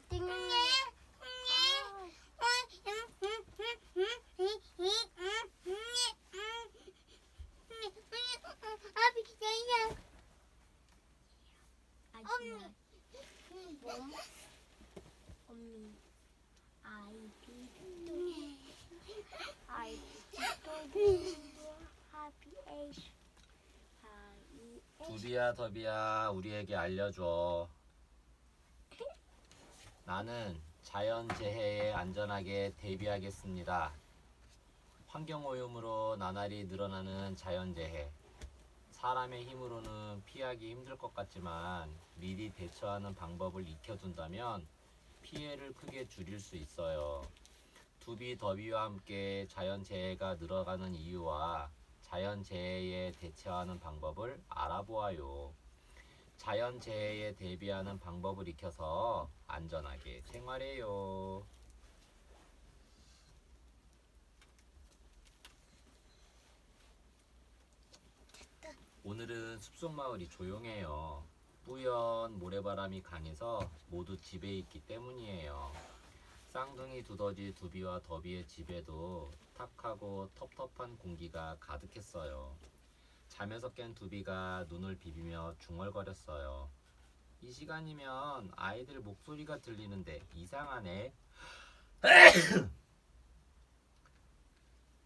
띵. 두비야 더비야 우리에게 알려줘. 나는 자연재해에 안전하게 대비하겠습니다. 환경오염으로 나날이 늘어나는 자연재해. 사람의 힘으로는 피하기 힘들 것 같지만 미리 대처하는 방법을 익혀둔다면 피해를 크게 줄일 수 있어요. 두비 더비와 함께 자연재해가 늘어가는 이유와 자연재해에 대처하는 방법을 알아보아요. 자연재해에 대비하는 방법을 익혀서 안전하게 생활해요. 오늘은 숲속마을이 조용해요. 뿌연 모래바람이 강해서 모두 집에 있기 때문이에요. 쌍둥이 두더지 두비와 더비의 집에도 탁하고 텁텁한 공기가 가득했어요. 잠에서 깬 두비가 눈을 비비며 중얼거렸어요. 이 시간이면 아이들 목소리가 들리는데 이상하네.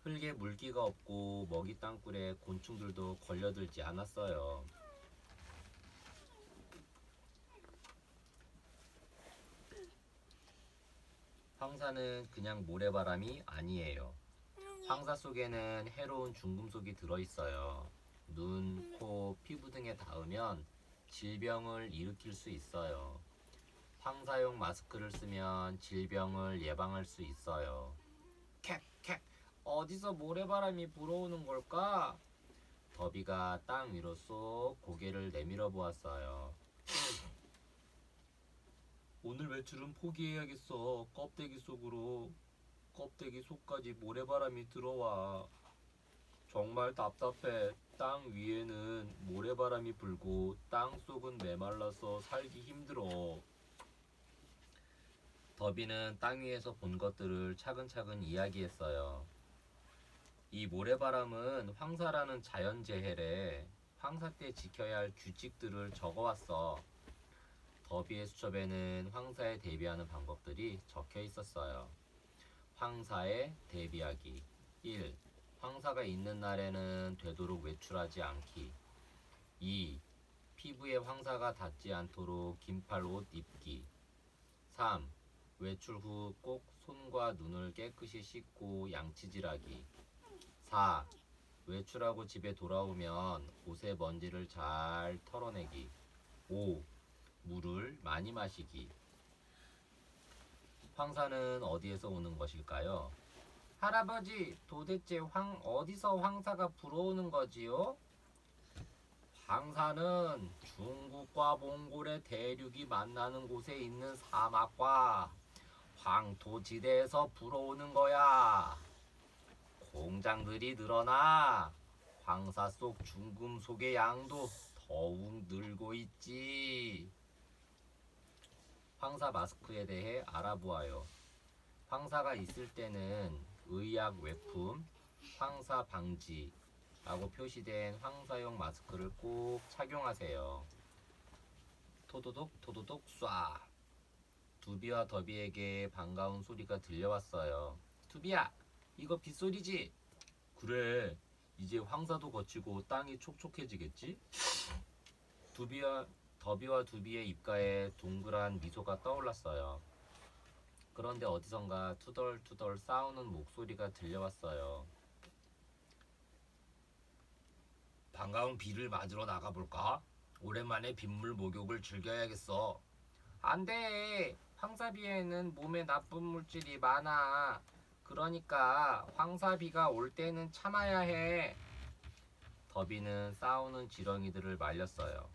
흙에 물기가 없고 먹이 땅굴에 곤충들도 걸려들지 않았어요. 황사는 그냥 모래바람이 아니에요. 황사 속에는 해로운 중금속이 들어있어요. 눈, 코, 피부 등에 닿으면 질병을 일으킬 수 있어요. 황사용 마스크를 쓰면 질병을 예방할 수 있어요. 캣캣, 어디서 모래바람이 불어오는 걸까? 더비가 땅 위로 쏙 고개를 내밀어 보았어요. 오늘 외출은 포기해야겠어. 껍데기 속까지 모래바람이 들어와. 정말 답답해. 땅 위에는 모래바람이 불고 땅 속은 메말라서 살기 힘들어. 더비는 땅 위에서 본 것들을 차근차근 이야기했어요. 이 모래바람은 황사라는 자연재해래. 황사 때 지켜야 할 규칙들을 적어왔어. 더비의 수첩에는 황사에 대비하는 방법들이 적혀 있었어요. 황사에 대비하기. 1. 황사가 있는 날에는 되도록 외출하지 않기. 2. 피부에 황사가 닿지 않도록 긴팔 옷 입기. 3. 외출 후 꼭 손과 눈을 깨끗이 씻고 양치질하기. 4. 외출하고 집에 돌아오면 옷의 먼지를 잘 털어내기. 5. 물을 많이 마시기. 황사는 어디에서 오는 것일까요? 할아버지, 도대체 어디서 황사가 불어오는 거지요? 황사는 중국과 몽골의 대륙이 만나는 곳에 있는 사막과 황토지대에서 불어오는 거야. 공장들이 늘어나 황사 속 중금속의 양도 더욱 늘고 있지. 황사 마스크에 대해 알아보아요. 황사가 있을 때는 의약 외품, 황사 방지라고 표시된 황사용 마스크를 꼭 착용하세요. 토도독 토도독 쏴. 두비와 더비에게 반가운 소리가 들려왔어요. 두비야, 이거 빗소리지? 그래, 이제 황사도 거치고 땅이 촉촉해지겠지? 더비와 두비의 입가에 동그란 미소가 떠올랐어요. 그런데 어디선가 투덜투덜 싸우는 목소리가 들려왔어요. 반가운 비를 맞으러 나가볼까? 오랜만에 빗물 목욕을 즐겨야겠어. 안 돼. 황사비에는 몸에 나쁜 물질이 많아. 그러니까 황사비가 올 때는 참아야 해. 더비는 싸우는 지렁이들을 말렸어요.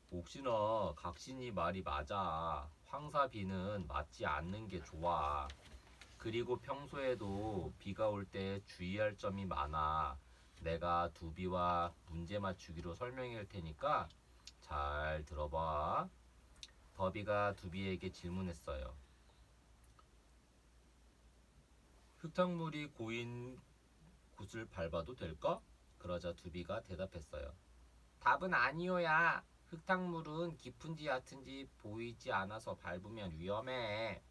혹시나 각신이 말이 맞아. 황사비는 맞지 않는 게 좋아. 그리고 평소에도 비가 올 때 주의할 점이 많아. 내가 두비와 문제 맞추기로 설명할 테니까 잘 들어봐. 더비가 두비에게 질문했어요. 흙탕물이 고인 곳을 밟아도 될까? 그러자 두비가 대답했어요. 답은 아니오야. 흙탕물은 깊은지 얕은지 보이지 않아서 밟으면 위험해.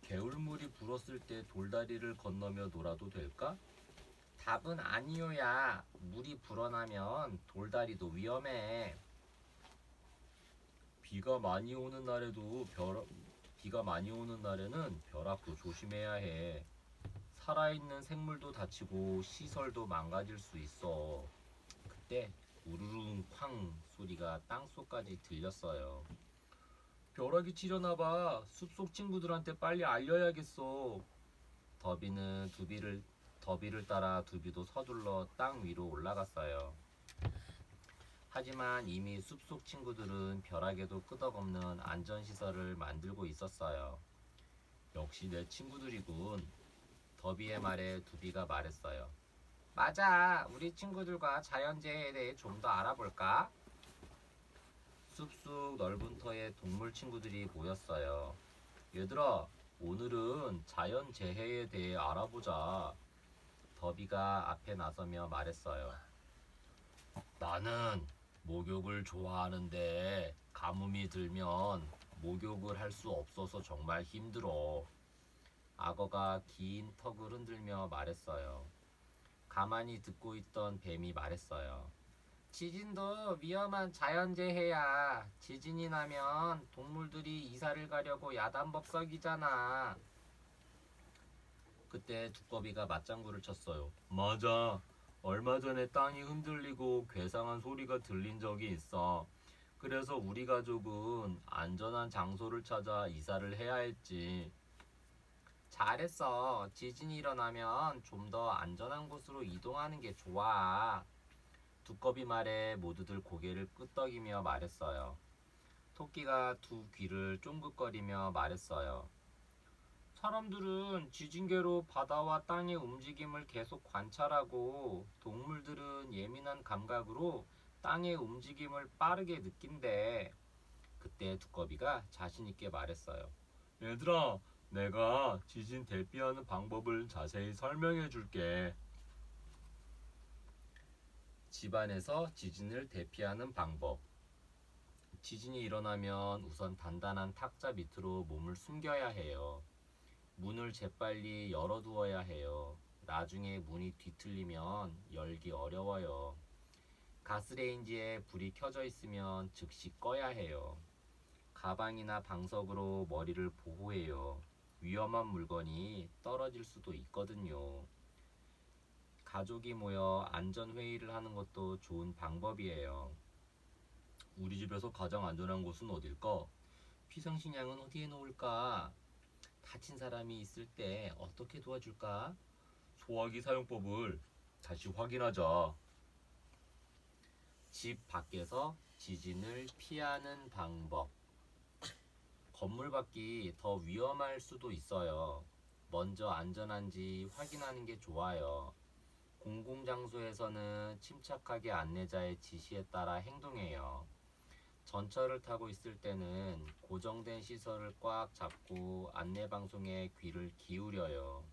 개울물이 불었을 때 돌다리를 건너며 놀아도 될까? 답은 아니오야. 물이 불어나면 돌다리도 위험해. 비가 많이 오는 날에도 비가 많이 오는 날에는 벼락도 조심해야 해. 살아있는 생물도 다치고 시설도 망가질 수 있어. 그때 우르릉 쾅 소리가 땅속까지 들렸어요. 벼락이 치려나봐. 숲속 친구들한테 빨리 알려야겠어. 더비는 더비를 따라 두비도 서둘러 땅 위로 올라갔어요. 하지만 이미 숲속 친구들은 벼락에도 끄덕없는 안전시설을 만들고 있었어요. 역시 내 친구들이군. 더비의 말에 두비가 말했어요. 맞아. 우리 친구들과 자연재해에 대해 좀 더 알아볼까? 숲속 넓은 터에 동물 친구들이 모였어요. 얘들아, 오늘은 자연재해에 대해 알아보자. 더비가 앞에 나서며 말했어요. 나는 목욕을 좋아하는데 가뭄이 들면 목욕을 할 수 없어서 정말 힘들어. 악어가 긴 턱을 흔들며 말했어요. 가만히 듣고 있던 뱀이 말했어요. 지진도 위험한 자연재해야. 지진이 나면 동물들이 이사를 가려고 야단벅석이잖아. 그때 두꺼비가 맞장구를 쳤어요. 맞아. 얼마 전에 땅이 흔들리고 괴상한 소리가 들린 적이 있어. 그래서 우리 가족은 안전한 장소를 찾아 이사를 해야 했지. 잘했어. 지진이 일어나면 좀 더 안전한 곳으로 이동하는 게 좋아. 두꺼비 말에 모두들 고개를 끄덕이며 말했어요. 토끼가 두 귀를 쫑긋거리며 말했어요. 사람들은 지진계로 바다와 땅의 움직임을 계속 관찰하고 동물들은 예민한 감각으로 땅의 움직임을 빠르게 느낀대. 그때 두꺼비가 자신있게 말했어요. 얘들아, 내가 지진 대피하는 방법을 자세히 설명해 줄게. 집안에서 지진을 대피하는 방법. 지진이 일어나면 우선 단단한 탁자 밑으로 몸을 숨겨야 해요. 문을 재빨리 열어두어야 해요. 나중에 문이 뒤틀리면 열기 어려워요. 가스레인지에 불이 켜져 있으면 즉시 꺼야 해요. 가방이나 방석으로 머리를 보호해요. 위험한 물건이 떨어질 수도 있거든요. 가족이 모여 안전회의를 하는 것도 좋은 방법이에요. 우리 집에서 가장 안전한 곳은 어딜까? 피상식량은 어디에 놓을까? 다친 사람이 있을 때 어떻게 도와줄까? 소화기 사용법을 다시 확인하자. 집 밖에서 지진을 피하는 방법. 건물 밖이 더 위험할 수도 있어요. 먼저 안전한지 확인하는 게 좋아요. 공공장소에서는 침착하게 안내자의 지시에 따라 행동해요. 전철을 타고 있을 때는 고정된 시설을 꽉 잡고 안내방송에 귀를 기울여요.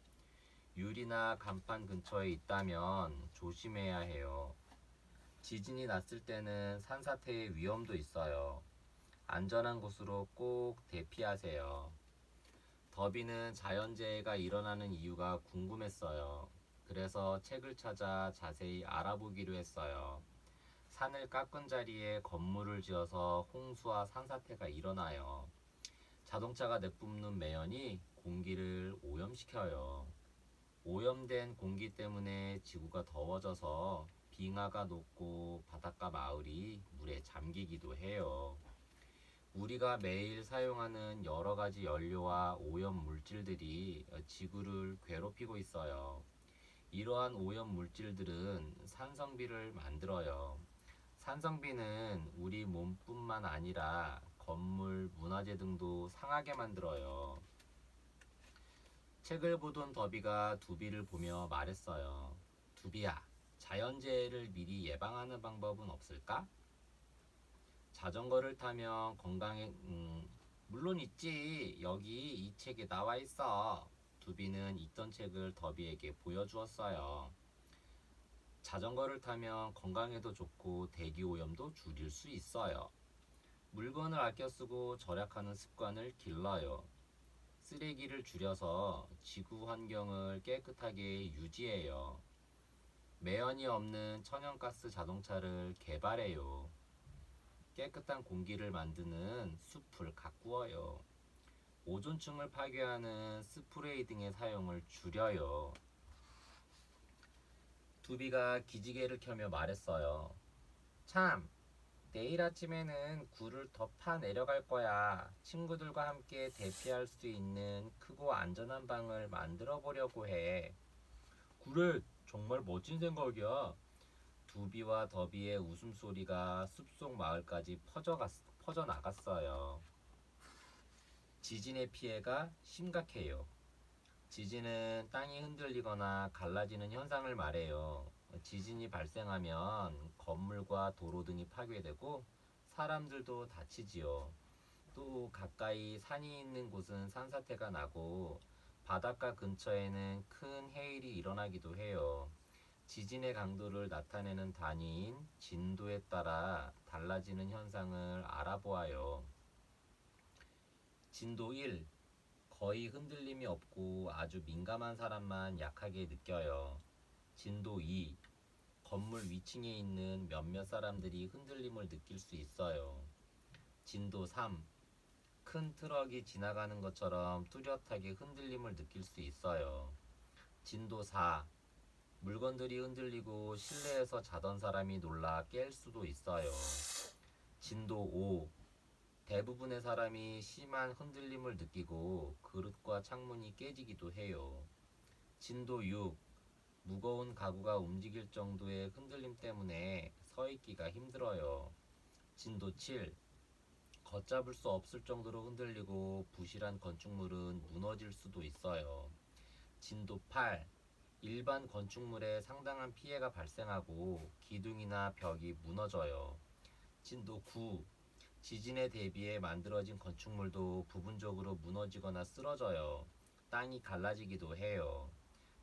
유리나 간판 근처에 있다면 조심해야 해요. 지진이 났을 때는 산사태의 위험도 있어요. 안전한 곳으로 꼭 대피하세요. 더비는 자연재해가 일어나는 이유가 궁금했어요. 그래서 책을 찾아 자세히 알아보기로 했어요. 산을 깎은 자리에 건물을 지어서 홍수와 산사태가 일어나요. 자동차가 내뿜는 매연이 공기를 오염시켜요. 오염된 공기 때문에 지구가 더워져서 빙하가 녹고 바닷가 마을이 물에 잠기기도 해요. 우리가 매일 사용하는 여러 가지 연료와 오염 물질들이 지구를 괴롭히고 있어요. 이러한 오염 물질들은 산성비를 만들어요. 산성비는 우리 몸뿐만 아니라 건물, 문화재 등도 상하게 만들어요. 책을 보던 더비가 두비를 보며 말했어요. 두비야, 자연재해를 미리 예방하는 방법은 없을까? 자전거를 타면 건강에 물론 있지. 여기 이 책에 나와 있어. 두비는 있던 책을 더비에게 보여주었어요. 자전거를 타면 건강에도 좋고 대기 오염도 줄일 수 있어요. 물건을 아껴 쓰고 절약하는 습관을 길러요. 쓰레기를 줄여서 지구 환경을 깨끗하게 유지해요. 매연이 없는 천연가스 자동차를 개발해요. 깨끗한 공기를 만드는 숲을 가꾸어요. 오존층을 파괴하는 스프레이 등의 사용을 줄여요. 두비가 기지개를 켜며 말했어요. 참, 내일 아침에는 굴을 더 파 내려갈 거야. 친구들과 함께 대피할 수 있는 크고 안전한 방을 만들어 보려고 해. 그래, 정말 멋진 생각이야. 두비와 더비의 웃음소리가 숲속 마을까지 퍼져나갔어요. 지진의 피해가 심각해요. 지진은 땅이 흔들리거나 갈라지는 현상을 말해요. 지진이 발생하면 건물과 도로 등이 파괴되고 사람들도 다치지요. 또 가까이 산이 있는 곳은 산사태가 나고 바닷가 근처에는 큰 해일이 일어나기도 해요. 지진의 강도를 나타내는 단위인 진도에 따라 달라지는 현상을 알아보아요. 진도 1. 거의 흔들림이 없고 아주 민감한 사람만 약하게 느껴요. 진도 2. 건물 위층에 있는 몇몇 사람들이 흔들림을 느낄 수 있어요. 진도 3. 큰 트럭이 지나가는 것처럼 뚜렷하게 흔들림을 느낄 수 있어요. 진도 4. 물건들이 흔들리고 실내에서 자던 사람이 놀라 깰 수도 있어요. 진도 5. 대부분의 사람이 심한 흔들림을 느끼고 그릇과 창문이 깨지기도 해요. 진도 6. 무거운 가구가 움직일 정도의 흔들림 때문에 서 있기가 힘들어요. 진도 7. 걷잡을 수 없을 정도로 흔들리고 부실한 건축물은 무너질 수도 있어요. 진도 8. 일반 건축물에 상당한 피해가 발생하고 기둥이나 벽이 무너져요. 진도 9. 지진에 대비해 만들어진 건축물도 부분적으로 무너지거나 쓰러져요. 땅이 갈라지기도 해요.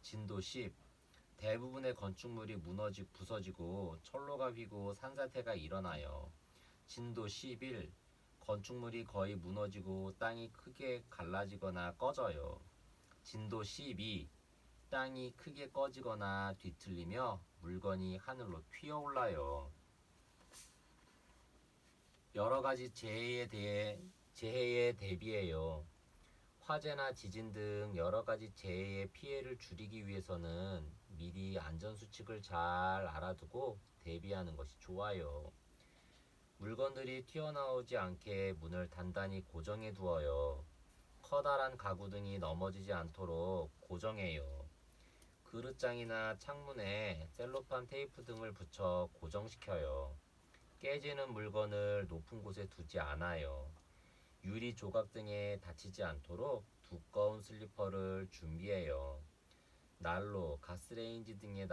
진도 10. 대부분의 건축물이 부서지고 철로가 휘고 산사태가 일어나요. 진도 11. 건축물이 거의 무너지고 땅이 크게 갈라지거나 꺼져요. 진도 12. 땅이 크게 꺼지거나 뒤틀리며 물건이 하늘로 튀어올라요. 여러 가지 재해에 대비해요. 화재나 지진 등 여러 가지 재해의 피해를 줄이기 위해서는 미리 안전수칙을 잘 알아두고 대비하는 것이 좋아요. 물건들이 튀어나오지 않게 문을 단단히 고정해 두어요. 커다란 가구 등이 넘어지지 않도록 고정해요. 그릇장이나 창문에 셀로판 테이프 등을 붙여 고정시켜요. 깨지는 물건을 높은 곳에 두지 않아요. 유리 조각 등에 다치지 않도록 두꺼운 슬리퍼를 준비해요. 난로, 가스레인지 등의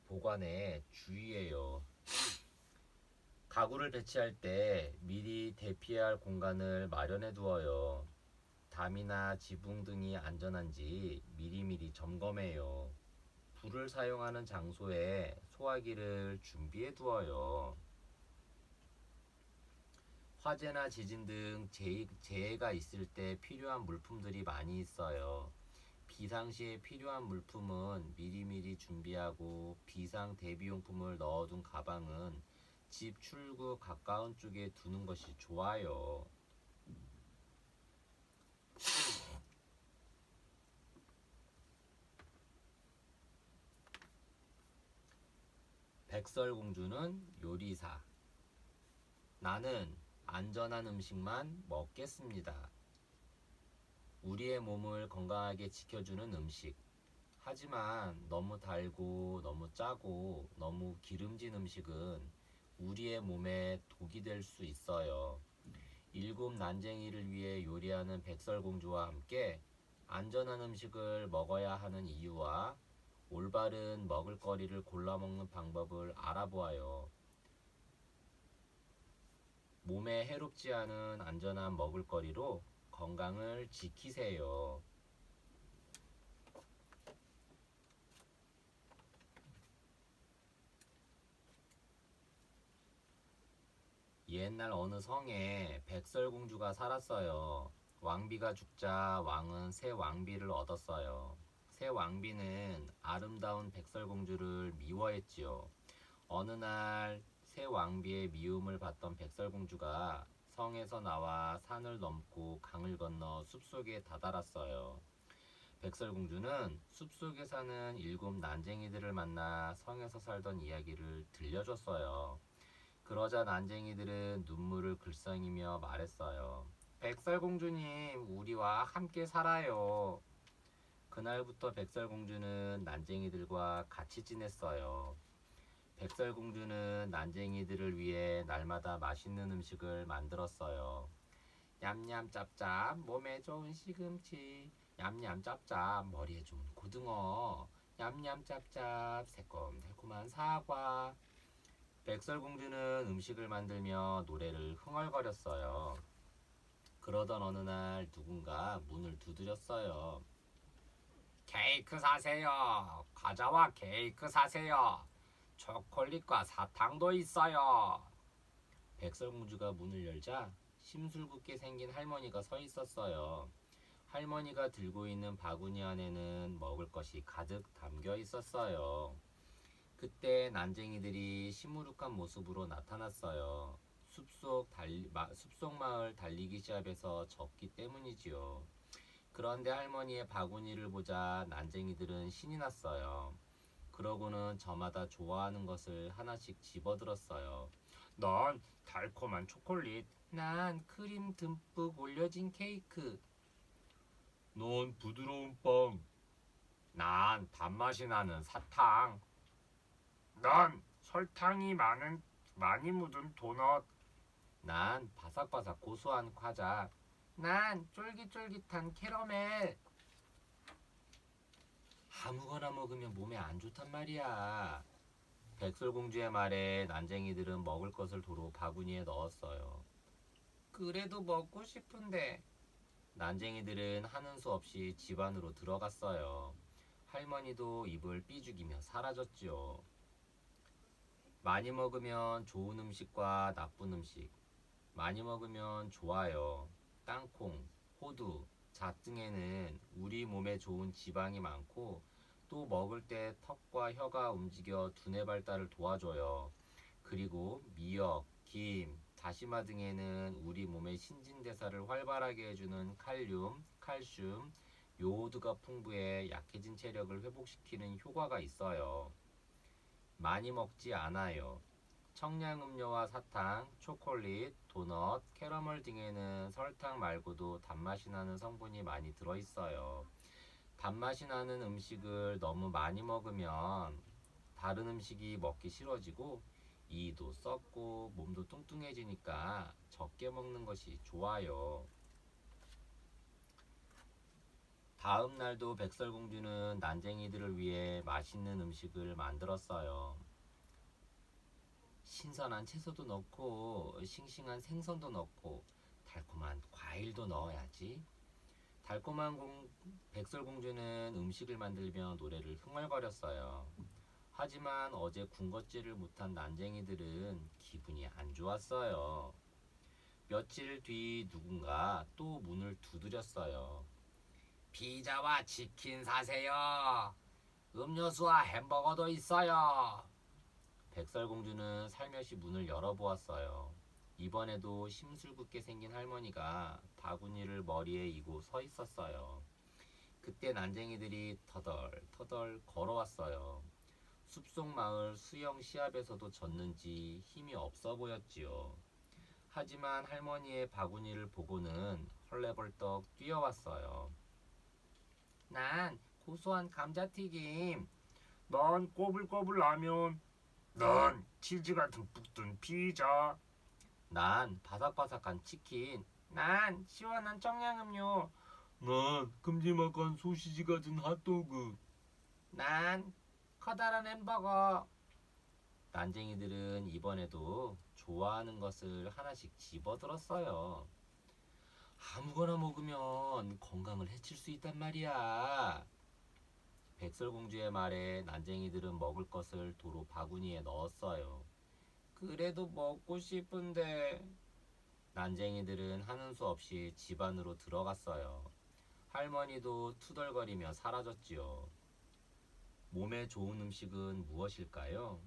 보관에 주의해요. 가구를 배치할 때 미리 대피해야 할 공간을 마련해 두어요. 담이나 지붕 등이 안전한지 미리미리 점검해요. 불을 사용하는 장소에 소화기를 준비해 두어요. 화재나 지진 등 재해가 있을 때 필요한 물품들이 많이 있어요. 비상시에 필요한 물품은 미리미리 준비하고 비상 대비용품을 넣어둔 가방은 집 출구 가까운 쪽에 두는 것이 좋아요. 백설공주는 요리사. 나는 안전한 음식만 먹겠습니다. 우리의 몸을 건강하게 지켜주는 음식. 하지만 너무 달고 너무 짜고 너무 기름진 음식은 우리의 몸에 독이 될 수 있어요. 일곱 난쟁이를 위해 요리하는 백설공주와 함께 안전한 음식을 먹어야 하는 이유와 올바른 먹을거리를 골라 먹는 방법을 알아보아요. 몸에 해롭지 않은 안전한 먹을거리로 건강을 지키세요. 옛날 어느 성에 백설공주가 살았어요. 왕비가 죽자 왕은 새 왕비를 얻었어요. 새 왕비는 아름다운 백설공주를 미워했지요. 어느 날 새 왕비의 미움을 받던 백설공주가 성에서 나와 산을 넘고 강을 건너 숲속에 다다랐어요. 백설공주는 숲속에 사는 7 난쟁이들을 만나 성에서 살던 이야기를 들려줬어요. 그러자 난쟁이들은 눈물을 글썽이며 말했어요. 백설공주님, 우리와 함께 살아요. 그날부터 백설공주는 난쟁이들과 같이 지냈어요. 백설공주는 난쟁이들을 위해 날마다 맛있는 음식을 만들었어요. 냠냠 짭짭, 몸에 좋은 시금치. 냠냠 짭짭, 머리에 좋은 고등어. 냠냠 짭짭, 새콤달콤한 사과. 백설공주는 음식을 만들며 노래를 흥얼거렸어요. 그러던 어느 날 누군가 문을 두드렸어요. 케이크 사세요. 과자와 케이크 사세요. 초콜릿과 사탕도 있어요. 백설공주가 문을 열자 심술궂게 생긴 할머니가 서 있었어요. 할머니가 들고 있는 바구니 안에는 먹을 것이 가득 담겨 있었어요. 그때 난쟁이들이 시무룩한 모습으로 나타났어요. 숲속 마을 달리기 시합에서 졌기 때문이지요. 그런데 할머니의 바구니를 보자 난쟁이들은 신이 났어요. 그러고는 저마다 좋아하는 것을 하나씩 집어들었어요. 난 달콤한 초콜릿, 난 크림 듬뿍 올려진 케이크, 넌 부드러운 빵, 난 단맛이 나는 사탕, 난 설탕이 많이 묻은 도넛, 난 바삭바삭 고소한 과자, 난 쫄깃쫄깃한 캐러멜. 아무거나 먹으면 몸에 안 좋단 말이야. 백설공주의 말에 난쟁이들은 먹을 것을 도로 바구니에 넣었어요. 그래도 먹고 싶은데. 난쟁이들은 하는 수 없이 집 안으로 들어갔어요. 할머니도 입을 삐죽이며 사라졌지요. 많이 먹으면 좋은 음식과 나쁜 음식, 많이 먹으면 좋아요. 땅콩, 호두, 잣 등에는 우리 몸에 좋은 지방이 많고 또 먹을 때 턱과 혀가 움직여 두뇌 발달을 도와줘요. 그리고 미역, 김, 다시마 등에는 우리 몸의 신진대사를 활발하게 해주는 칼륨, 칼슘, 요오드가 풍부해 약해진 체력을 회복시키는 효과가 있어요. 많이 먹지 않아요. 청량음료와 사탕, 초콜릿, 도넛, 캐러멜 등에는 설탕 말고도 단맛이 나는 성분이 많이 들어있어요. 단맛이 나는 음식을 너무 많이 먹으면 다른 음식이 먹기 싫어지고 이도 썩고 몸도 뚱뚱해지니까 적게 먹는 것이 좋아요. 다음 날도 백설공주는 난쟁이들을 위해 맛있는 음식을 만들었어요. 신선한 채소도 넣고 싱싱한 생선도 넣고 달콤한 과일도 넣어야지. 백설공주는 음식을 만들며 노래를 흥얼거렸어요. 하지만 어제 군것질을 못한 난쟁이들은 기분이 안 좋았어요. 며칠 뒤 누군가 또 문을 두드렸어요. 피자와 치킨 사세요. 음료수와 햄버거도 있어요. 백설공주는 살며시 문을 열어보았어요. 이번에도 심술궂게 생긴 할머니가 바구니를 머리에 이고 서 있었어요. 그때 난쟁이들이 터덜터덜 걸어왔어요. 숲속 마을 수영 시합에서도 졌는지 힘이 없어 보였지요. 하지만 할머니의 바구니를 보고는 헐레벌떡 뛰어왔어요. 난 고소한 감자튀김, 난 꼬불꼬불 라면, 난 치즈가 듬뿍 든 피자, 난 바삭바삭한 치킨, 난 시원한 청량음료, 난 큼지막한 소시지가 든 핫도그, 난 커다란 햄버거. 난쟁이들은 이번에도 좋아하는 것을 하나씩 집어들었어요. 아무거나 먹으면 건강을 해칠 수 있단 말이야. 백설공주의 말에 난쟁이들은 먹을 것을 도로 바구니에 넣었어요. 그래도 먹고 싶은데. 난쟁이들은 하는 수 없이 집 안으로 들어갔어요. 할머니도 투덜거리며 사라졌지요. 몸에 좋은 음식은 무엇일까요?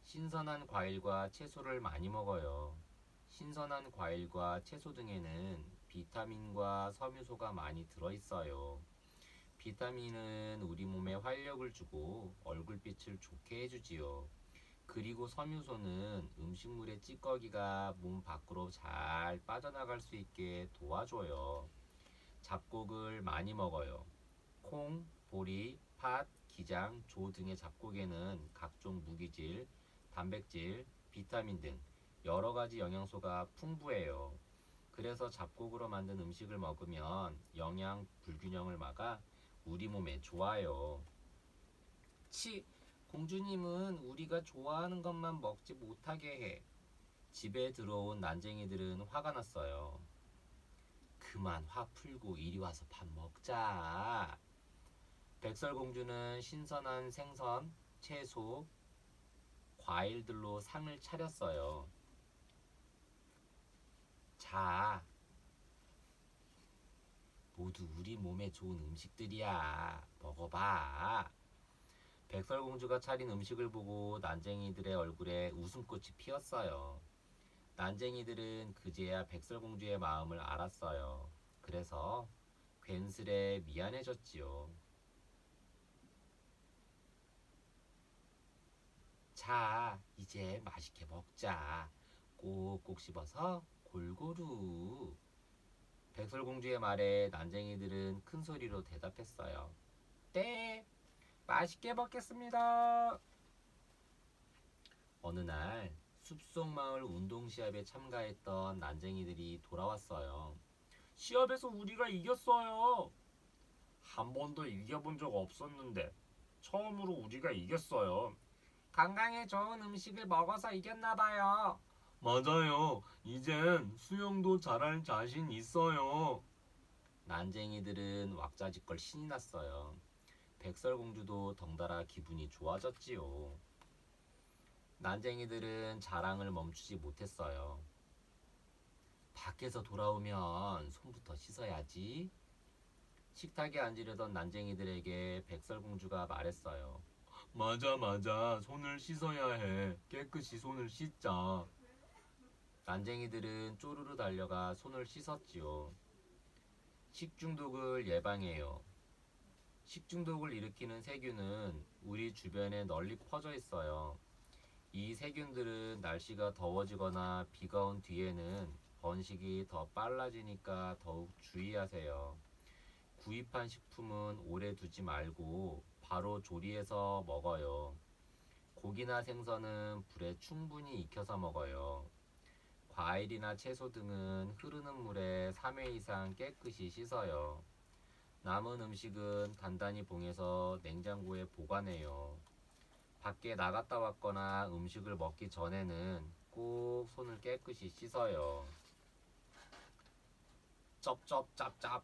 신선한 과일과 채소를 많이 먹어요. 신선한 과일과 채소 등에는 비타민과 섬유소가 많이 들어있어요. 비타민은 우리 몸에 활력을 주고 얼굴빛을 좋게 해주지요. 그리고 섬유소는 음식물의 찌꺼기가 몸 밖으로 잘 빠져나갈 수 있게 도와줘요. 잡곡을 많이 먹어요. 콩, 보리, 팥, 기장, 조 등의 잡곡에는 각종 무기질, 단백질, 비타민 등 여러 가지 영양소가 풍부해요. 그래서 잡곡으로 만든 음식을 먹으면 영양 불균형을 막아 우리 몸에 좋아요. 치, 공주님은 우리가 좋아하는 것만 먹지 못하게 해. 집에 들어온 난쟁이들은 화가 났어요. 그만 화 풀고 이리 와서 밥 먹자. 백설공주는 신선한 생선, 채소, 과일들로 상을 차렸어요. 자, 모두 우리 몸에 좋은 음식들이야. 먹어봐. 백설공주가 차린 음식을 보고 난쟁이들의 얼굴에 웃음꽃이 피었어요. 난쟁이들은 그제야 백설공주의 마음을 알았어요. 그래서 괜스레 미안해졌지요. 자, 이제 맛있게 먹자. 꼭꼭 씹어서 골고루. 백설공주의 말에 난쟁이들은 큰 소리로 대답했어요. 네, 맛있게 먹겠습니다. 어느 날 숲속 마을 운동 시합에 참가했던 난쟁이들이 돌아왔어요. 시합에서 우리가 이겼어요. 한 번도 이겨본 적 없었는데 처음으로 우리가 이겼어요. 건강에 좋은 음식을 먹어서 이겼나 봐요. 맞아요. 이젠 수영도 잘할 자신 있어요. 난쟁이들은 왁자지껄 신이 났어요. 백설공주도 덩달아 기분이 좋아졌지요. 난쟁이들은 자랑을 멈추지 못했어요. 밖에서 돌아오면 손부터 씻어야지. 식탁에 앉으려던 난쟁이들에게 백설공주가 말했어요. 맞아, 맞아. 손을 씻어야 해. 깨끗이 손을 씻자. 난쟁이들은 쪼르르 달려가 손을 씻었지요. 식중독을 예방해요. 식중독을 일으키는 세균은 우리 주변에 널리 퍼져 있어요. 이 세균들은 날씨가 더워지거나 비가 온 뒤에는 번식이 더 빨라지니까 더욱 주의하세요. 구입한 식품은 오래 두지 말고 바로 조리해서 먹어요. 고기나 생선은 불에 충분히 익혀서 먹어요. 과일이나 채소 등은 흐르는 물에 3회 이상 깨끗이 씻어요. 남은 음식은 단단히 봉해서 냉장고에 보관해요. 밖에 나갔다 왔거나 음식을 먹기 전에는 꼭 손을 깨끗이 씻어요. 쩝쩝짭짭.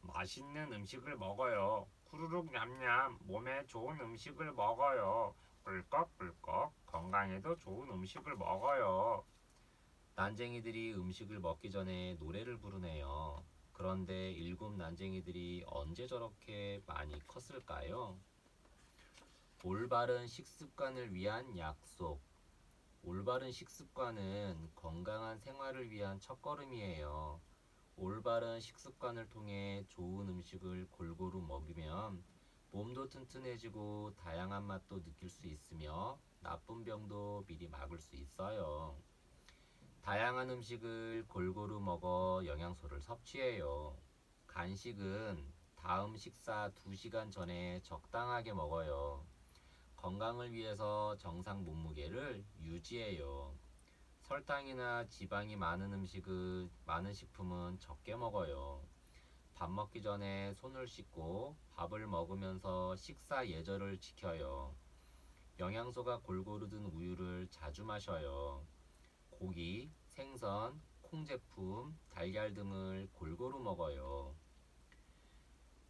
맛있는 음식을 먹어요. 후루룩 냠냠. 몸에 좋은 음식을 먹어요. 꿀꺽꿀꺽. 건강에도 좋은 음식을 먹어요. 난쟁이들이 음식을 먹기 전에 노래를 부르네요. 그런데 일곱 난쟁이들이 언제 저렇게 많이 컸을까요? 올바른 식습관을 위한 약속. 올바른 식습관은 건강한 생활을 위한 첫걸음이에요. 올바른 식습관을 통해 좋은 음식을 골고루 먹으면 몸도 튼튼해지고 다양한 맛도 느낄 수 있으며 나쁜 병도 미리 막을 수 있어요. 다양한 음식을 골고루 먹어 영양소를 섭취해요. 간식은 다음 식사 2시간 전에 적당하게 먹어요. 건강을 위해서 정상 몸무게를 유지해요. 설탕이나 지방이 많은 식품은 적게 먹어요. 밥 먹기 전에 손을 씻고 밥을 먹으면서 식사 예절을 지켜요. 영양소가 골고루 든 우유를 자주 마셔요. 고기, 생선, 콩 제품, 달걀 등을 골고루 먹어요.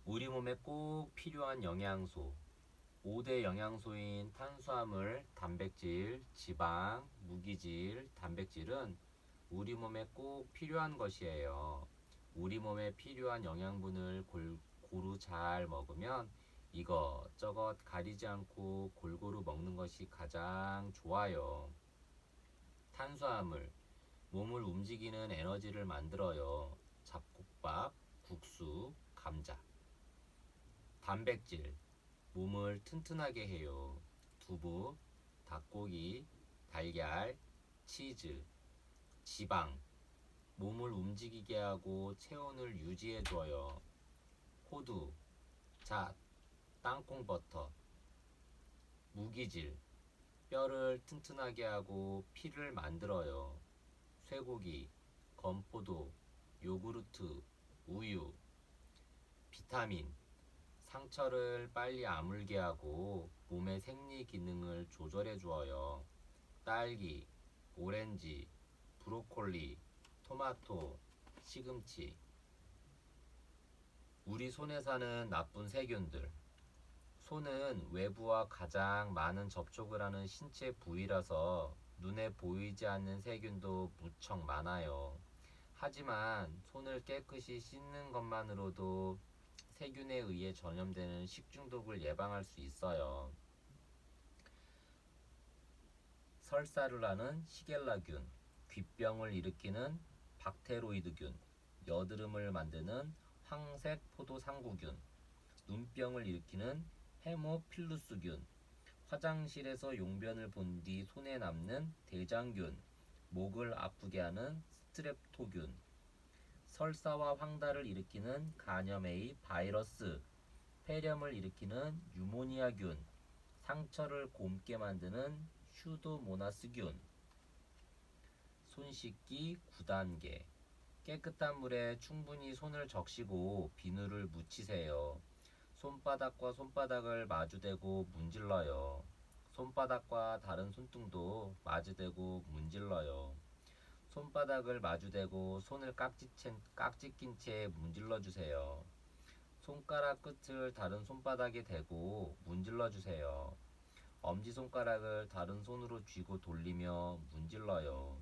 우리 몸에 꼭 필요한 영양소, 5대 영양소인 탄수화물, 단백질, 지방, 무기질, 단백질은 우리 몸에 꼭 필요한 것이에요. 우리 몸에 필요한 영양분을 골고루 잘 먹으면 이것저것 가리지 않고 골고루 먹는 것이 가장 좋아요. 탄수화물, 몸을 움직이는 에너지를 만들어요. 잡곡밥, 국수, 감자. 단백질, 몸을 튼튼하게 해요. 두부, 닭고기, 달걀, 치즈. 지방, 몸을 움직이게 하고 체온을 유지해 줘요. 호두, 잣, 땅콩버터. 무기질, 뼈를 튼튼하게 하고 피를 만들어요. 쇠고기, 건포도, 요구르트, 우유. 비타민, 상처를 빨리 아물게 하고 몸의 생리 기능을 조절해 주어요. 딸기, 오렌지, 브로콜리, 토마토, 시금치. 우리 손에 사는 나쁜 세균들. 손은 외부와 가장 많은 접촉을 하는 신체 부위라서 눈에 보이지 않는 세균도 무척 많아요. 하지만 손을 깨끗이 씻는 것만으로도 세균에 의해 전염되는 식중독을 예방할 수 있어요. 설사를 하는 시겔라균, 귀병을 일으키는 박테로이드균, 여드름을 만드는 황색 포도상구균, 눈병을 일으키는 헤모필루스균, 화장실에서 용변을 본 뒤 손에 남는 대장균, 목을 아프게 하는 스트랩토균, 설사와 황달을 일으키는 간염 A 바이러스, 폐렴을 일으키는 유모니아균, 상처를 곪게 만드는 슈도모나스균. 손 씻기 9단계. 깨끗한 물에 충분히 손을 적시고 비누를 묻히세요. 손바닥과 손바닥을 마주대고 문질러요. 손바닥과 다른 손등도 마주대고 문질러요. 손바닥을 마주대고 손을 깍지 낀 채 문질러 주세요. 손가락 끝을 다른 손바닥에 대고 문질러 주세요. 엄지손가락을 다른 손으로 쥐고 돌리며 문질러요.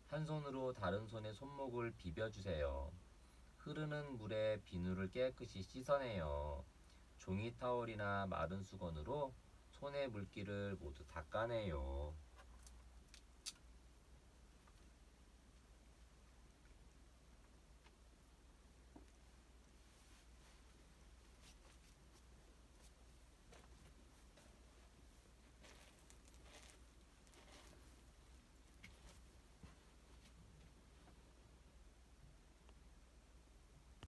한 손으로 다른 손의 손목을 비벼주세요. 흐르는 물에 비누를 깨끗이 씻어내요. 종이 타월이나 마른 수건으로 손의 물기를 모두 닦아내요.